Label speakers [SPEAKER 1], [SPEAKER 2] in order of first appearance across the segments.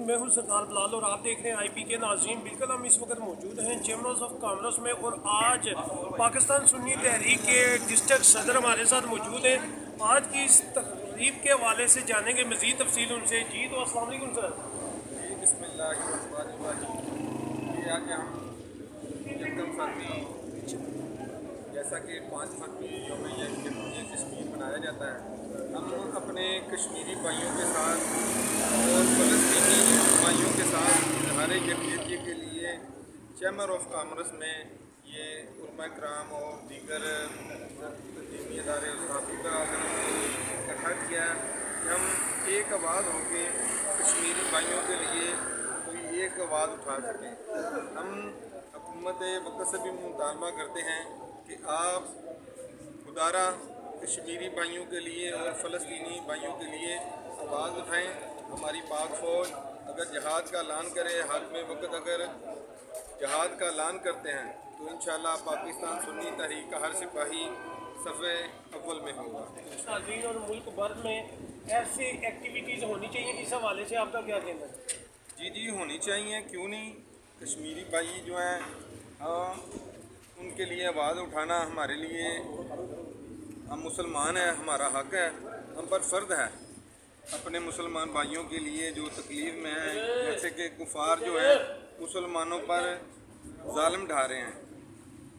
[SPEAKER 1] मैं हूं सरदार बिलाल और आप देख रहे हैं आईपी के नाज़रीन। बिल्कुल हम इस वक्त मौजूद हैं चैम्बर्स ऑफ कॉमर्स में और आज पाकिस्तान सुन्नी तहरीक के डिस्ट्रिक्ट सदर हमारे साथ मौजूद हैं। आज की इस तकरीब के हवाले से जानेंगे मज़ीद तफसील उनसे। जी तो अस्सलाम वालेकुम सर।
[SPEAKER 2] जी बिस्मिल्लाहिर्रहमानिर्रहीम। ये आज हम यकम फरवरी जैसा कि 5 फरवरी यौम कश्मीर मनाया जाता है, हम अपने कश्मीरी भाइयों के साथ और फ़लस्तीनी भाइयों के साथ इज़हार यकजहती के लिए चैम्बर ऑफ कॉमर्स में ये उलमा कराम और दीगर तंजीमी इदारे का इकट्ठा किया कि हम एक आवाज़ होकर कश्मीरी भाइयों के लिए कोई एक आवाज़ उठा सकें। हम हुकूमत वक्त से भी मुतालबा करते हैं कि आप खुदारा कश्मीरी भाइयों के लिए और फ़लस्तीनी भाइयों के लिए आवाज़ उठाएं। हमारी पाक फ़ौज अगर जहाद का ऐलान करे, हक में वक्त अगर जहाद का ऐलान करते हैं तो इंशाअल्लाह पाकिस्तान सुन्नी तहरीक का हर सिपाही सफ़े अव्वल में होगा।
[SPEAKER 1] नाज़रीन और मुल्क भर में ऐसी एक्टिविटीज़ होनी चाहिए, इस हवाले से आपका क्या कहना है?
[SPEAKER 2] जी होनी चाहिए, क्यों नहीं। कश्मीरी भाई जो हैं उनके लिए आवाज़ उठाना हमारे लिए, हम मुसलमान हैं, हमारा हक है, हम पर फ़र्ज है अपने मुसलमान भाइयों के लिए जो तकलीफ़ में हैं। जैसे कि कुफार जो है मुसलमानों पर ज़ालिम ढा रहे हैं।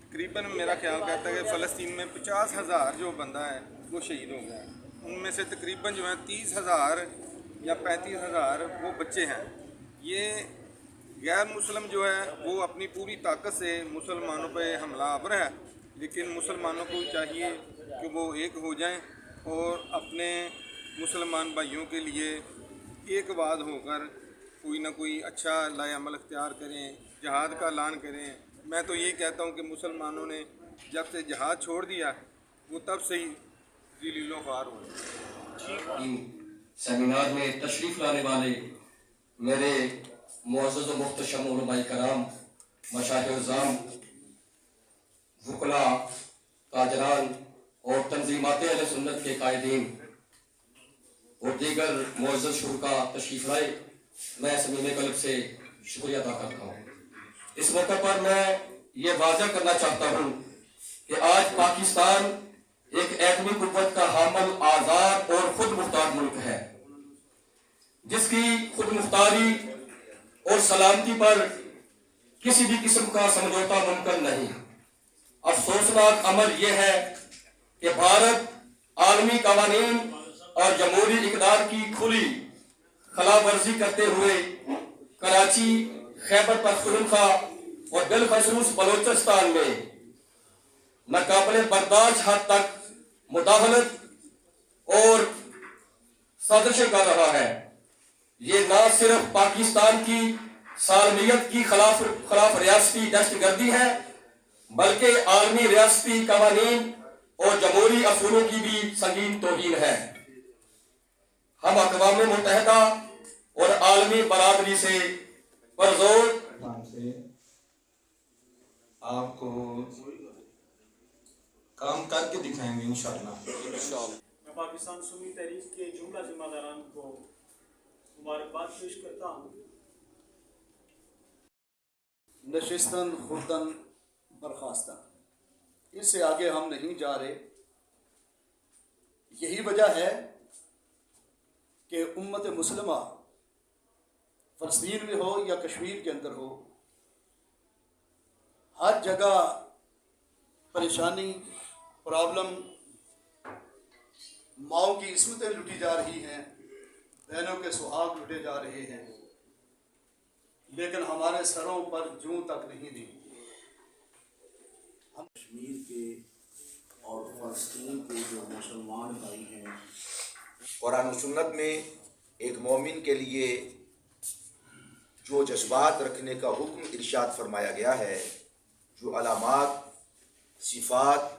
[SPEAKER 2] तकरीबन मेरा ख्याल कहता है कि फ़लस्तीन में 50,000 जो बंदा है वो शहीद हो गया है। उनमें से तकरीबन जो है 30,000 या 35,000 वो बच्चे हैं। ये गैर मुस्लिम जो है वो अपनी पूरी ताकत से मुसलमानों पे हमला आवर है, लेकिन मुसलमानों को चाहिए कि वो एक हो जाएं और अपने मुसलमान भाइयों के लिए एक आवाज़ होकर कोई ना कोई अच्छा लाए अमल अख्तियार करें, जहाद का ऐलान करें। मैं तो ये कहता हूँ कि मुसलमानों ने जब से जहाद छोड़ दिया वो तब से ही ज़लीलो ख्वार हुए।
[SPEAKER 3] सेमिनार में तशरीफ़ लाने वाले मेरे मुअज़्ज़ज़ व मुहतशम उलमाए कराम, मशाइख़-ए-इज़्ज़ाम, वुकला, ताजरान और तंज़ीमात अहले सुन्नत के कायदीन और दीगर मुअज़्ज़ज़ शुरका तशरीफ़ लाए, मैं ज़मीन क़ल्ब से शुक्रिया अदा करता हूँ। इस मौके पर मैं ये वाज़ह करना चाहता हूँ कि आज पाकिस्तान एक एटमी कुव्वत का हामिल, आज़ाद और खुद मुख्तार मुल्क है, जिसकी खुद मुख्तारी और सलामती पर किसी भी किस्म का समझौता मुमकिन नहीं। अफसोसनाक अमल यह है कि भारत आलमी कानून और जमहूरी इक़दार की खुली खिलाफवर्जी करते हुए कराची, खैबर पख्तूनख्वा और बिलखसूस बलोचिस्तान में नाकाबिले बर्दाश्त हद तक मुदाखलत और साजिशें कर रहा है। ये न सिर्फ पाकिस्तान की सालमियत की खिलाफ रियासती दहशतगर्दी है, बल्कि आलमी रियासती कानून और जमहूरी असूलों की भी संगीन तौहीन है। हम अक़वाम मुत्तहिदा और आलमी बरादरी से परजोर
[SPEAKER 4] आपको काम करके दिखाएंगे इंशाअल्लाह।
[SPEAKER 1] मैं पाकिस्तान सुन्नी तहरीक के जुमला जिम्मेदारान को मुबारकबाद पेश करता हूँ।
[SPEAKER 5] नशिस्तन खुर्दन बर्खास्तन, इससे आगे हम नहीं जा रहे। यही वजह है कि उम्मत मुस्लिमा फ़लस्तीन में हो या कश्मीर के अंदर हो, हर जगह परेशानी, प्रॉब्लम, माओ की इस्मतें लुटी जा रही हैं, बहनों के सुहाग लुटे जा रहे हैं, लेकिन हमारे सरों पर जूं तक नहीं दी। हम
[SPEAKER 6] कश्मीर के और फ़लस्तीन के जो मुसलमान भाई हैं, कुरान और सुन्नत में एक मोमिन के लिए जो जज्बात रखने का हुक्म इरशाद फरमाया गया है, जो अलामात, सिफ़ात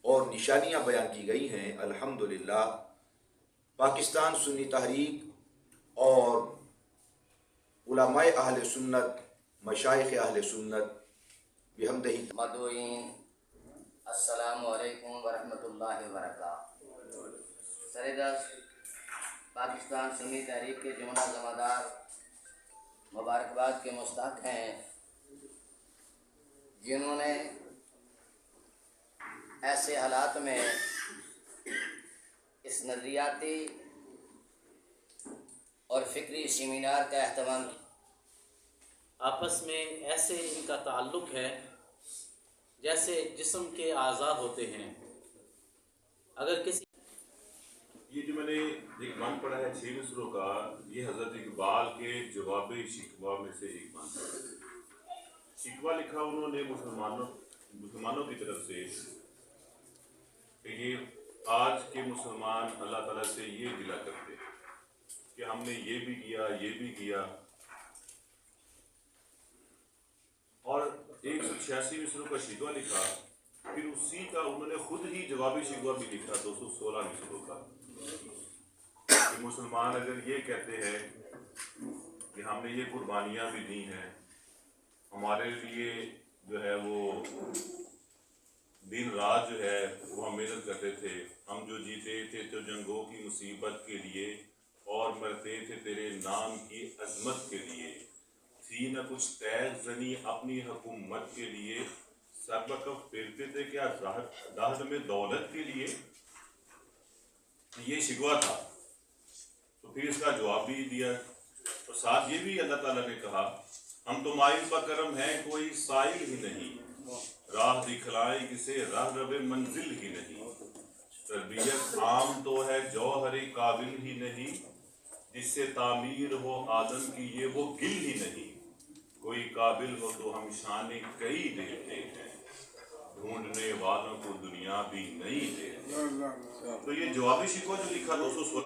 [SPEAKER 6] और निशानियाँ बयान की गई हैं, अल्हम्दुलिल्लाह पाकिस्तान सुन्नी तहरीक और उलमाए अहले सुन्नत, मशाइख़ अहले सुन्नत बिहम्दिही
[SPEAKER 7] मदुईन, अस्सलामु अलैकुम वरहमतुल्लाहि वबरकातुहू। सरेदस्त पाकिस्तान सुन्नी तहरीक के जुमला जमादार मुबारकबाद के मुस्तहक हैं जिन्होंने ऐसे हालात में इस नज़रियाती और फ़िक्री सेमिनार का अहतमाम किया।
[SPEAKER 8] आपस में ऐसे इनका ताल्लुक़ है जैसे जिस्म के आज़ाद होते हैं। अगर किसी
[SPEAKER 9] ये जो मैंने एक बंद पढ़ा है 6 मिसरों का, ये हज़रत इकबाल के जवाब शिकवा में से एक बंद है। शिकवा लिखा उन्होंने मुसलमानों की तरफ से कि ये आज के मुसलमान अल्लाह ताला से ये गिला करते हैं कि हमने ये भी किया और 186 मिसरों का शिकवा लिखा। फिर उसी का उन्होंने खुद ही जवाबी शिकवा भी लिखा 216 मिसरों का कि मुसलमान अगर ये कहते हैं कि हमने ये कुर्बानियाँ भी दी हैं, हमारे लिए जो है वो दिन रात जो है वो हम मेहनत करते थे, हम जो जीते थे तो जंगों की मुसीबत के लिए और मरते थे तेरे नाम की अजमत के लिए, थी न कुछ तैज जनी अपनी हुकूमत के लिए, सबक फेरते थे क्या दाहद में दौलत के लिए। ये शिकवा था। तो फिर इसका जवाब भी दिया और साथ ये भी अल्लाह ताला ने कहा, हम तो माइल बकरम हैं कोई साइल ही नहीं, राह दिखलाए किसे राह रबे मंजिल ही नहीं, तरबियत आम तो है जौहरे काबिल ही नहीं, जिससे तामीर हो आदम की ये वो गिल ही नहीं, कोई काबिल हो तो हम शाने कई देते हैं, ढूंढने वालों को दुनिया भी नहीं देती। तो ये जवाबी शिकवा जो लिखा 216